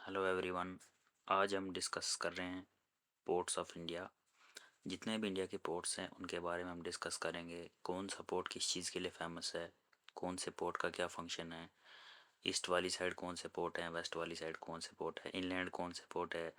Hello everyone. आज हम discuss कर रहे हैं पोर्ट्स ऑफ इंडिया। जितने भी इंडिया के पोर्ट्स हैं उनके बारे में हम डिस्कस करेंगे। कौन सा पोर्ट किस चीज़ के लिए फेमस है, कौन से पोर्ट का क्या फंक्शन है, ईस्ट वाली साइड कौन से पोर्ट हैं, वेस्ट वाली साइड कौन से पोर्ट है, इनलैंड कौन से पोर्ट है,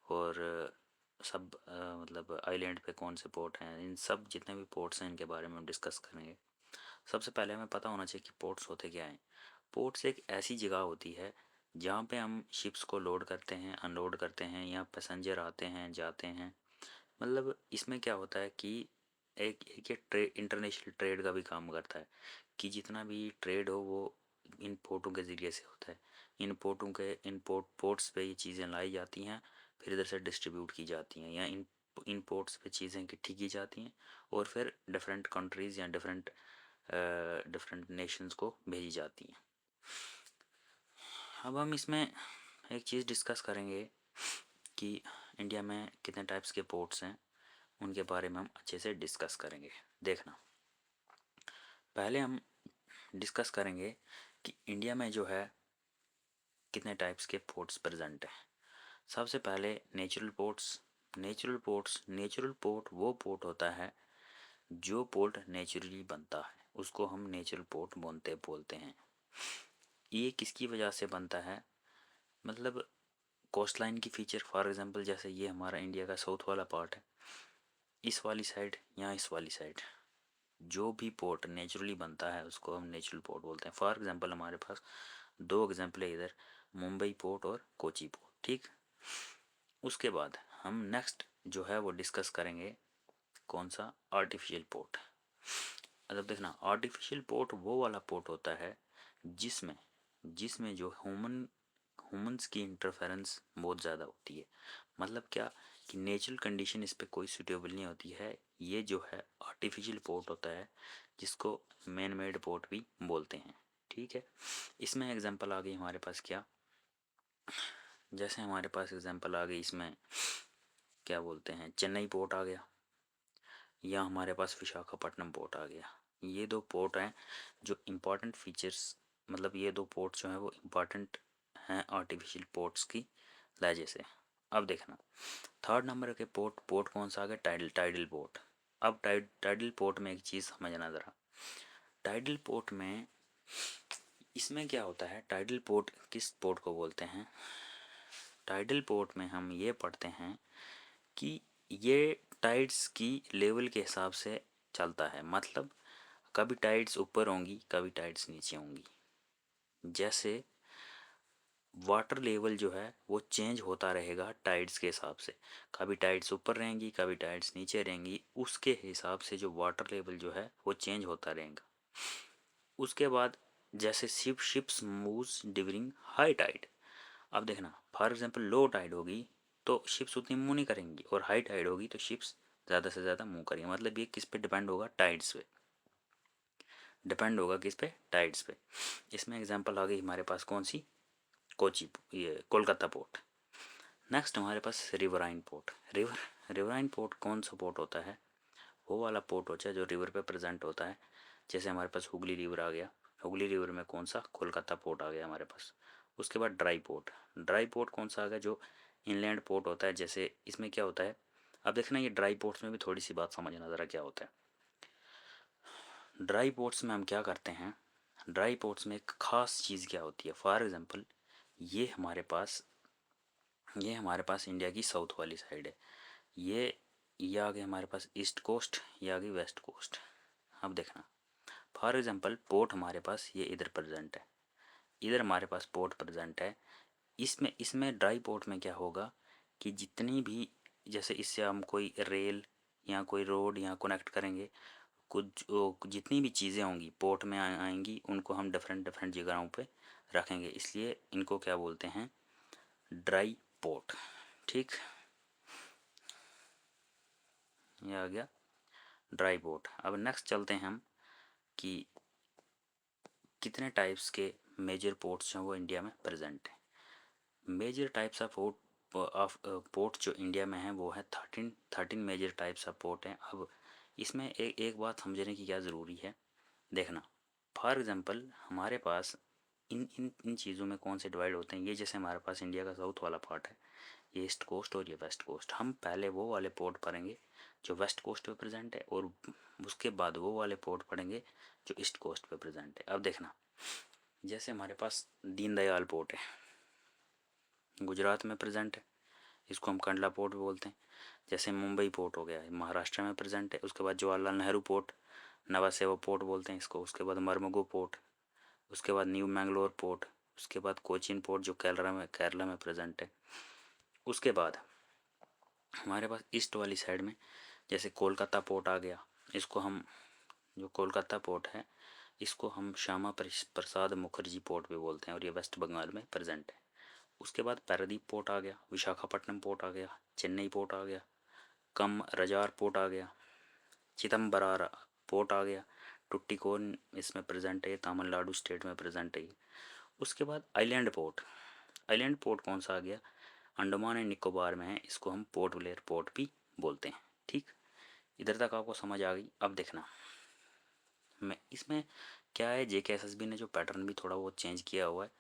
और सब मतलब आइलैंड पे कौन से पोर्ट हैं। इन सब जितने भी पोर्ट्स हैं इनके बारे में हम डिस्कस करेंगे। सबसे पहले हमें पता होना चाहिए कि पोर्ट्स होते क्या हैं। पोर्ट्स एक ऐसी जगह होती है जहाँ पे हम शिप्स को लोड करते हैं, अनलोड करते हैं, या पैसेंजर आते हैं जाते हैं। मतलब इसमें क्या होता है कि एक ये इंटरनेशनल ट्रेड का भी काम करता है कि जितना भी ट्रेड हो वो इन पोर्टों के ज़रिए से होता है। इन पोर्टों के इन पोर्ट्स पे ये चीज़ें लाई जाती हैं, फिर इधर से डिस्ट्रीब्यूट की जाती हैं, या इन पोर्ट्स पे चीज़ें इकट्ठी की जाती हैं और फिर डिफरेंट कंट्रीज़ या डिफरेंट नेशंस को भेजी जाती हैं। अब हम इसमें एक चीज़ डिस्कस करेंगे कि इंडिया में कितने टाइप्स के पोर्ट्स हैं, उनके बारे में हम अच्छे से डिस्कस करेंगे। देखना, पहले हम डिस्कस करेंगे कि इंडिया में जो है कितने टाइप्स के पोर्ट्स प्रेजेंट हैं। सबसे पहले नेचुरल पोर्ट्स। नेचुरल पोर्ट वो पोर्ट होता है जो पोर्ट नेचुरली बनता है, उसको हम नेचुरल पोर्ट बोलते हैं। ये किसकी वजह से बनता है, मतलब कोस्ट लाइन की फ़ीचर। फॉर एग्जांपल जैसे ये हमारा इंडिया का साउथ वाला पार्ट है, इस वाली साइड या इस वाली साइड जो भी पोर्ट नेचुरली बनता है उसको हम नेचुरल पोर्ट बोलते हैं। फॉर एग्जांपल हमारे पास दो एग्जांपल है इधर, मुंबई पोर्ट और कोची पोर्ट। ठीक, उसके बाद हम नेक्स्ट जो है वो डिस्कस करेंगे कौन सा, आर्टिफिशियल पोर्ट। मतलब देखना, आर्टिफिशियल पोर्ट वो वाला पोर्ट होता है जिसमें जिसमें जो ह्यूमंस की इंटरफेरेंस बहुत ज़्यादा होती है। मतलब क्या कि नेचुरल कंडीशन इस पे कोई सूटेबल नहीं होती है। ये जो है आर्टिफिशियल पोर्ट होता है, जिसको मैन मेड पोर्ट भी बोलते हैं। ठीक है, इसमें एग्जांपल आ गई हमारे पास क्या, जैसे हमारे पास एग्जांपल आ गई इसमें क्या बोलते हैं, चेन्नई पोर्ट आ गया, या हमारे पास विशाखापट्टनम पोर्ट आ गया। ये दो पोर्ट हैं जो इम्पोर्टेंट फीचर्स, मतलब ये दो पोर्ट जो हैं वो इम्पोर्टेंट हैं आर्टिफिशियल पोर्ट्स की वजह से। अब देखना, थर्ड नंबर के पोर्ट कौन सा आ गया, टाइडल पोर्ट। अब टाइडल पोर्ट में एक चीज़ समझना ज़रा। टाइडल पोर्ट में इसमें क्या होता है, टाइडल पोर्ट किस पोर्ट को बोलते हैं। टाइडल पोर्ट में हम ये पढ़ते हैं कि ये टाइड्स की लेवल के हिसाब से चलता है। मतलब कभी टाइड्स ऊपर होंगी, कभी टाइड्स नीचे होंगी। जैसे वाटर लेवल जो है वो चेंज होता रहेगा टाइड्स के हिसाब से, कभी टाइड्स ऊपर रहेंगी, कभी टाइड्स नीचे रहेंगी। उसके हिसाब से जो वाटर लेवल जो है वो चेंज होता रहेगा। उसके बाद जैसे ships moves during high tide. अब देखना, फॉर एग्जांपल लो टाइड होगी तो शिप्स उतनी मूव नहीं करेंगी, और हाई टाइड होगी तो शिप्स ज़्यादा से ज़्यादा मूव करेंगे। मतलब ये किस पे डिपेंड होगा, टाइड्स पे डिपेंड होगा, किस पे, टाइड्स पे। इसमें एग्जांपल आ गई हमारे पास कौन सी, कोची, ये कोलकाता पोर्ट। नेक्स्ट हमारे पास रिवराइन पोर्ट। रिवराइन पोर्ट कौन सा पोर्ट होता है, वो वाला पोर्ट होता है जो रिवर पे प्रेजेंट होता है। जैसे हमारे पास हुगली रिवर आ गया, हुगली रिवर में कौन सा, कोलकाता पोर्ट आ गया हमारे पास। उसके बाद ड्राई पोर्ट कौन सा आ गया, जो इनलैंड पोर्ट होता है। जैसे इसमें क्या होता है, अब देखना ये ड्राई पोर्ट्स में भी थोड़ी सी बात समझना ज़रा क्या होता है। ड्राई पोर्ट्स में हम क्या करते हैं, ड्राई पोर्ट्स में एक ख़ास चीज़ क्या होती है। फॉर एग्ज़ाम्पल ये हमारे पास इंडिया की साउथ वाली साइड है। ये आ गए हमारे पास ईस्ट कोस्ट, ये आ गई वेस्ट कोस्ट। अब देखना, फॉर एग्ज़ाम्पल पोर्ट हमारे पास ये इधर प्रेजेंट है, इधर हमारे पास पोर्ट प्रेजेंट है। इसमें इसमें ड्राई पोर्ट में क्या होगा कि जितनी भी, जैसे इससे हम कोई रेल या कोई रोड यहाँ कनेक्ट करेंगे, कुछ जितनी भी चीज़ें होंगी पोर्ट में आएंगी, उनको हम डिफरेंट डिफरेंट जगहों पे रखेंगे, इसलिए इनको क्या बोलते हैं, ड्राई पोर्ट। ठीक, ये आ गया ड्राई पोर्ट। अब नेक्स्ट चलते हैं हम कि कितने टाइप्स के मेजर पोर्ट्स हैं वो इंडिया में प्रेजेंट हैं। मेजर टाइप्स ऑफ पोर्ट जो इंडिया में हैं वो है 13 मेजर टाइप्स ऑफ पोर्ट हैं। अब इसमें एक बात समझने की क्या ज़रूरी है। देखना, फॉर एग्ज़ाम्पल हमारे पास इन इन इन चीज़ों में कौन से डिवाइड होते हैं, ये जैसे हमारे पास इंडिया का साउथ वाला पार्ट है, ये ईस्ट कोस्ट और ये वेस्ट कोस्ट। हम पहले वो वाले पोर्ट पढ़ेंगे जो वेस्ट कोस्ट पे प्रेजेंट है, और उसके बाद वो वाले पोर्ट पढ़ेंगे जो ईस्ट कोस्ट पे प्रेजेंट है। अब देखना, जैसे हमारे पास दीनदयाल पोर्ट है, गुजरात में प्रेजेंट है, इसको हम कंडला पोर्ट भी बोलते हैं। जैसे मुंबई पोर्ट हो गया है, महाराष्ट्र में प्रेजेंट है। उसके बाद जवाहरलाल नेहरू पोर्ट, नवा सेवा पोर्ट बोलते हैं इसको। उसके बाद मरमगो पोर्ट, उसके बाद न्यू मैंगलोर पोर्ट, उसके बाद कोचिन पोर्ट जो केरला में प्रेजेंट है। उसके बाद हमारे पास ईस्ट वाली साइड में जैसे कोलकाता पोर्ट आ गया, इसको हम, जो कोलकाता पोर्ट है, इसको हम श्यामा प्रसाद मुखर्जी पोर्ट भी बोलते हैं, और ये वेस्ट बंगाल में प्रेजेंट है। उसके बाद पारादीप पोर्ट आ गया, विशाखापट्टनम पोर्ट आ गया, चेन्नई पोर्ट आ गया, कम रजार पोर्ट आ गया, चिदम्बरा पोर्ट आ गया, टुट्टिकोन इसमें प्रेजेंट है, तमिलनाडु स्टेट में प्रेजेंट है। उसके बाद आइलैंड पोर्ट, आइलैंड पोर्ट कौन सा आ गया, अंडमान एंड निकोबार में है, इसको हम पोर्ट ब्लेयर पोर्ट भी बोलते हैं। ठीक, इधर तक आपको समझ आ गई। अब देखना, मैं इसमें क्या है, JKSSB ने जो पैटर्न भी थोड़ा बहुत चेंज किया हुआ है।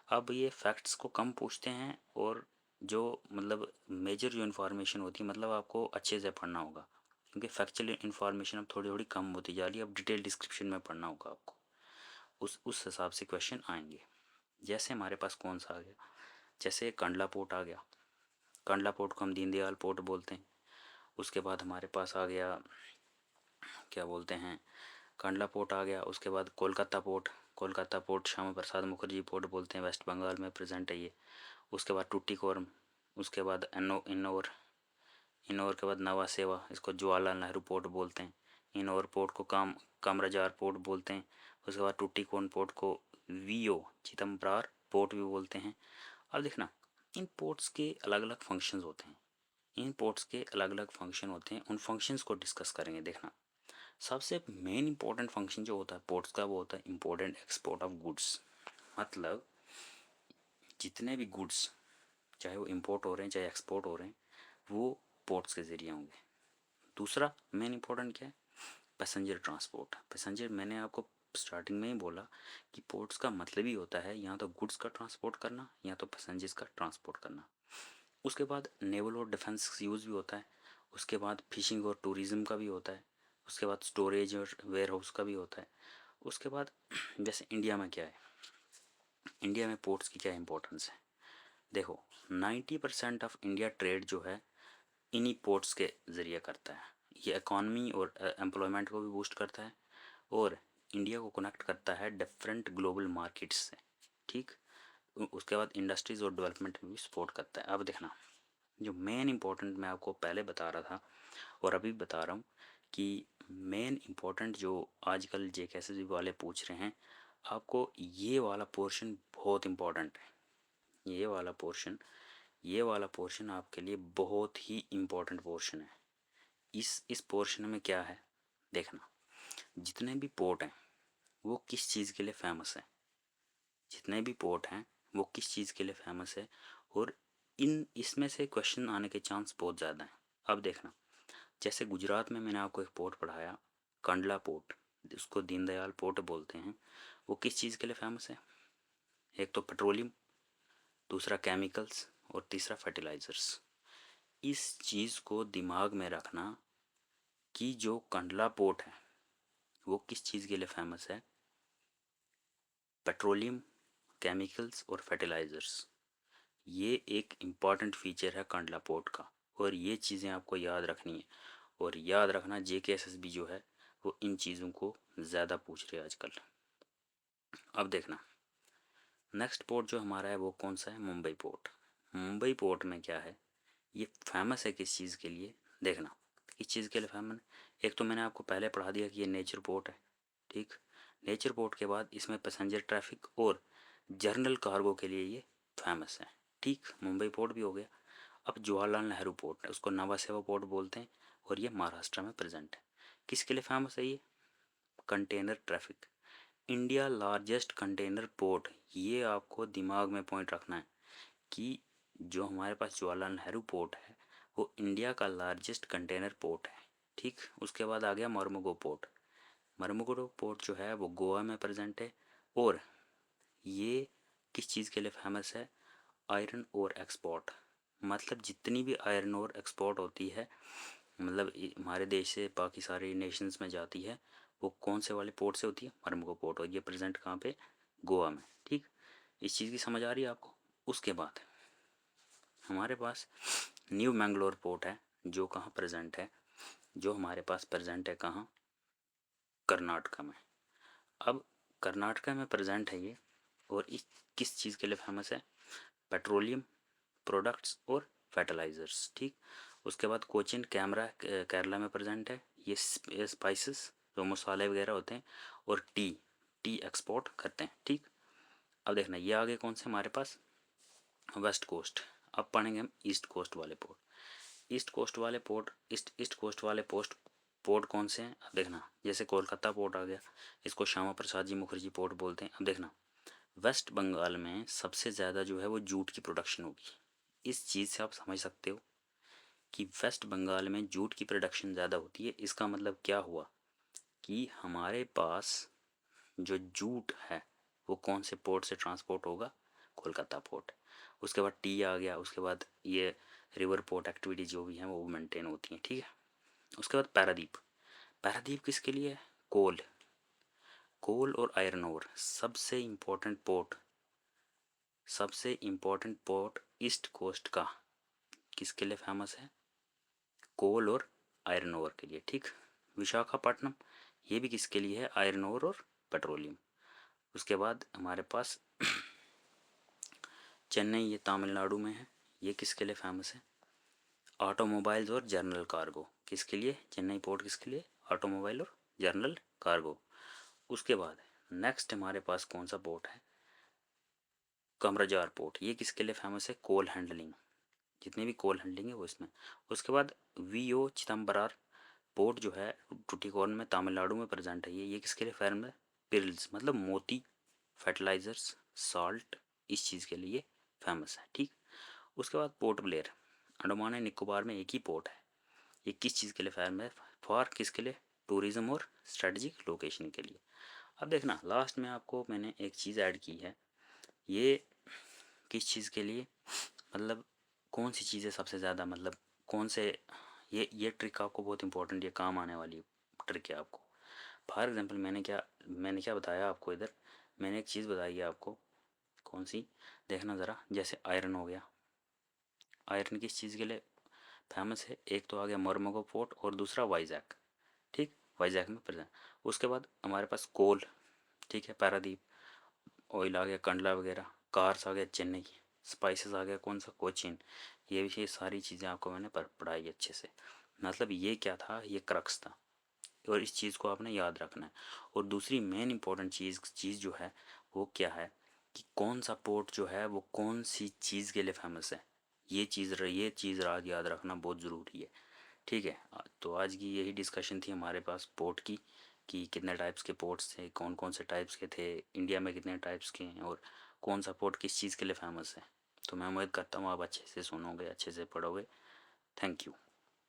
अब ये फैक्ट्स को कम पूछते हैं, और जो मतलब मेजर जो इन्फॉर्मेशन होती है, मतलब आपको अच्छे से पढ़ना होगा, क्योंकि फैक्चुअल इन्फॉर्मेशन अब थोड़ी थोड़ी कम होती जा रही है। अब डिटेल डिस्क्रिप्शन में पढ़ना होगा आपको, उस हिसाब से क्वेश्चन आएंगे। जैसे हमारे पास कौन सा आ गया, जैसे कंडला पोर्ट आ गया, कंडला पोर्ट को हम दीनदयाल पोर्ट बोलते हैं। उसके बाद हमारे पास आ गया, क्या बोलते हैं, कंडला पोर्ट आ गया। उसके बाद Kolkata port, Kolkata port Shyama Prasad Mukherjee port बोलते हैं, वेस्ट बंगाल में प्रेजेंट है ये। उसके बाद टुट्टिकोरम, उसके बाद इन्नौर, इन्नौर के बाद नवा सेवा, इसको जवाहरलाल नेहरू पोर्ट बोलते हैं। इन्नौर पोर्ट को कामराजार पोर्ट बोलते हैं। उसके बाद टुट्टिकोन पोर्ट को वीओ चिदम्बरार पोर्ट भी बोलते हैं। अब देखना, इन पोर्ट्स के अलग अलग फंक्शंस होते हैं, इन पोर्ट्स के अलग अलग फंक्शन होते हैं, उन फंक्शंस को डिस्कस करेंगे। देखना, सबसे मेन इंपॉर्टेंट फंक्शन जो होता है पोर्ट्स का, वो होता है इंपोर्टेंट एक्सपोर्ट ऑफ गुड्स। मतलब जितने भी गुड्स, चाहे वो इंपोर्ट हो रहे हैं चाहे एक्सपोर्ट हो रहे हैं, वो पोर्ट्स के ज़रिए होंगे। दूसरा मेन इंपॉर्टेंट क्या है, पैसेंजर ट्रांसपोर्ट। पैसेंजर, मैंने आपको स्टार्टिंग में ही बोला कि पोर्ट्स का मतलब ही होता है या तो गुड्स का ट्रांसपोर्ट करना या तो पैसेंजर्स का ट्रांसपोर्ट करना। उसके बाद नेवल और डिफेंस यूज़ भी होता है। उसके बाद फिशिंग और टूरिज़्म का भी होता है। उसके बाद स्टोरेज और वेयर हाउस का भी होता है। उसके बाद जैसे इंडिया में क्या है, इंडिया में पोर्ट्स की क्या इंपॉर्टेंस है। देखो, 90% ऑफ इंडिया ट्रेड जो है इन्हीं पोर्ट्स के ज़रिए करता है। ये इकॉनमी और एम्प्लॉयमेंट को भी बूस्ट करता है, और इंडिया को कनेक्ट करता है डिफरेंट ग्लोबल मार्केट्स से। ठीक, उसके बाद इंडस्ट्रीज़ और डेवलपमेंट में भी सपोर्ट करता है। अब देखना, जो मेन इंपॉर्टेंट मैं आपको पहले बता रहा था और अभी बता रहा हूँ, कि मेन इंपॉर्टेंट जो आजकल JKSSB वाले पूछ रहे हैं, आपको ये वाला पोर्शन बहुत इंपॉर्टेंट है। ये वाला पोर्शन आपके लिए बहुत ही इम्पोर्टेंट पोर्शन है। इस पोर्शन में क्या है, देखना, जितने भी पोर्ट हैं वो किस चीज़ के लिए फेमस है, जितने भी पोर्ट हैं वो किस चीज़ के लिए फेमस है, और इसमें से क्वेश्चन आने के चांस बहुत ज़्यादा हैं। अब देखना, जैसे गुजरात में मैंने आपको एक पोर्ट पढ़ाया, कंडला पोर्ट, उसको दीनदयाल पोर्ट बोलते हैं। वो किस चीज़ के लिए फेमस है, एक तो पेट्रोलियम, दूसरा केमिकल्स, और तीसरा फर्टिलाइज़र्स। इस चीज़ को दिमाग में रखना कि जो कंडला पोर्ट है वो किस चीज़ के लिए फेमस है, पेट्रोलियम, केमिकल्स और फर्टिलाइज़र्स। ये एक इम्पॉर्टेंट फीचर है कंडला पोर्ट का, और ये चीज़ें आपको याद रखनी है। और याद रखना, JKSSB जो है वो इन चीज़ों को ज़्यादा पूछ रहे हैं आजकल। अब देखना, नेक्स्ट पोर्ट जो हमारा है वो कौन सा है, मुंबई पोर्ट। मुंबई पोर्ट में क्या है, ये फेमस है किस चीज़ के लिए, देखना किस चीज़ के लिए फेमस है। एक तो मैंने आपको पहले पढ़ा दिया कि ये नेचर पोर्ट है। ठीक, नेचर पोर्ट के बाद इसमें पैसेंजर ट्रैफिक और जर्नल कार्गो के लिए ये फेमस है। ठीक, मुंबई पोर्ट भी हो गया। अब जवाहरलाल नेहरू पोर्ट है, उसको नवा सेवा पोर्ट बोलते हैं, और ये महाराष्ट्र में प्रेजेंट है। किसके लिए फेमस है ये, container traffic, India largest container port. ये आपको दिमाग में पॉइंट रखना है कि जो हमारे पास जवाहरलाल नेहरू पोर्ट है वो इंडिया का लार्जेस्ट कंटेनर पोर्ट है। ठीक, उसके बाद आ गया मर्मगो पोर्ट। मर्मगो पोर्ट जो है वो गोवा में प्रेजेंट है, और ये किस चीज़ के लिए फेमस है? Iron ore export. मतलब जितनी भी आयरन ओर एक्सपोर्ट होती है, मतलब हमारे देश से बाकी सारे नेशंस में जाती है, वो कौन से वाले पोर्ट से होती है? मरमको पोर्ट। और ये प्रेजेंट कहाँ पे? गोवा में। ठीक, इस चीज़ की समझ आ रही है आपको? उसके बाद हमारे पास न्यू मैंगलोर पोर्ट है, जो कहाँ प्रेजेंट है? जो हमारे पास प्रेजेंट है कहाँ? कर्नाटका में। अब कर्नाटका में प्रेजेंट है ये, और इस किस चीज़ के लिए फेमस है? पेट्रोलियम प्रोडक्ट्स और फर्टिलाइज़र्स। ठीक, उसके बाद कोचिन कैमरा केरला में प्रेजेंट है, ये स्पाइसेस जो मसाले वगैरह होते हैं, और टी एक्सपोर्ट करते हैं। ठीक, अब देखना ये आगे कौन से हमारे पास? West coast. अब पढ़ेंगे हम ईस्ट कोस्ट वाले पोर्ट। ईस्ट कोस्ट वाले पोर्ट कौन से हैं? अब देखना, जैसे कोलकाता पोर्ट आ गया, इसको श्यामा प्रसाद जी मुखर्जी पोर्ट बोलते हैं। अब देखना, वेस्ट बंगाल में सबसे ज़्यादा जो है वो जूट की प्रोडक्शन होगी। इस चीज़ से आप समझ सकते हो कि वेस्ट बंगाल में जूट की प्रोडक्शन ज़्यादा होती है। इसका मतलब क्या हुआ कि हमारे पास जो जूट है वो कौन से पोर्ट से ट्रांसपोर्ट होगा? कोलकाता पोर्ट। उसके बाद टी आ गया, उसके बाद ये रिवर पोर्ट एक्टिविटी जो भी हैं वो मेंटेन होती हैं। ठीक है, उसके बाद पारादीप। पारादीप किसके लिए? कोल और आयरन ओर। सबसे इम्पोर्टेंट पोर्ट ईस्ट कोस्ट का किसके लिए फेमस है? कोल और आयरन ओर के लिए। ठीक, विशाखापट्टनम, ये भी किसके लिए है? आयरन ओर और पेट्रोलियम। उसके बाद हमारे पास चेन्नई, ये तमिलनाडु में है, ये किसके लिए फेमस है? ऑटोमोबाइल्स और जनरल कार्गो। किसके लिए चेन्नई पोर्ट? किसके लिए? ऑटोमोबाइल और जनरल कार्गो। उसके बाद नेक्स्ट हमारे पास कौन सा पोर्ट है? कमराजार पोर्ट। ये किसके लिए फेमस है? Coal handling. जितनी भी कोल हैंडलिंग है वो इसमें। उसके बाद वीओ चिदम्बरार पोर्ट जो है टुटिकोरन में तमिलनाडु में प्रेजेंट है। ये किसके लिए फेमस है? पिर्ल्स मतलब मोती, फर्टिलाइजर्स, सॉल्ट, इस चीज़ के लिए फेमस है। ठीक, उसके बाद port Blair, Andaman and Nicobar में एक ही पोर्ट है। ये किस चीज़ के लिए फेमस है? फॉर किसके लिए? टूरिज्म और स्ट्रेटजिक लोकेशन के लिए। अब देखना, लास्ट में आपको मैंने एक चीज़ ऐड की है, ये किस चीज़ के लिए, मतलब कौन सी चीज़ें सबसे ज़्यादा, मतलब कौन से, ये ट्रिक आपको बहुत इंपॉर्टेंट, ये काम आने वाली ट्रिक है आपको। फॉर एग्जांपल मैंने क्या बताया आपको इधर? मैंने एक चीज़ बताई है आपको, कौन सी? देखना ज़रा, जैसे आयरन हो गया। आयरन किस चीज़ के लिए फेमस है? एक तो आ गया मरमगो पोर्ट और दूसरा वाइजैक। ठीक, वाइजैक में प्रेजेंट। उसके बाद हमारे पास कोल, ठीक है, पारादीप। ऑयल आ गया कंडला वगैरह। कार्स आ गया चेन्नई। स्पाइसेस आ गया कौन सा? कोचीन। ये सारी चीज़ें आपको मैंने पढ़ाई अच्छे से। मतलब ये क्या था? ये क्रक्स था, और इस चीज़ को आपने याद रखना है। और दूसरी मेन इंपॉर्टेंट चीज़ जो है वो क्या है कि कौन सा पोर्ट जो है वो कौन सी चीज़ के लिए फेमस है। ये चीज़ याद रखना बहुत ज़रूरी है। ठीक है, तो आज की यही डिस्कशन थी हमारे पास पोर्ट की, कि कितने टाइप्स के पोर्ट्स थे, कौन कौन से टाइप्स के थे, इंडिया में कितने टाइप्स के हैं, और कौन सा पोर्ट किस चीज़ के लिए फेमस है। तो मैं उम्मीद करता हूँ आप अच्छे से सुनोगे, अच्छे से पढ़ोगे। Thank you.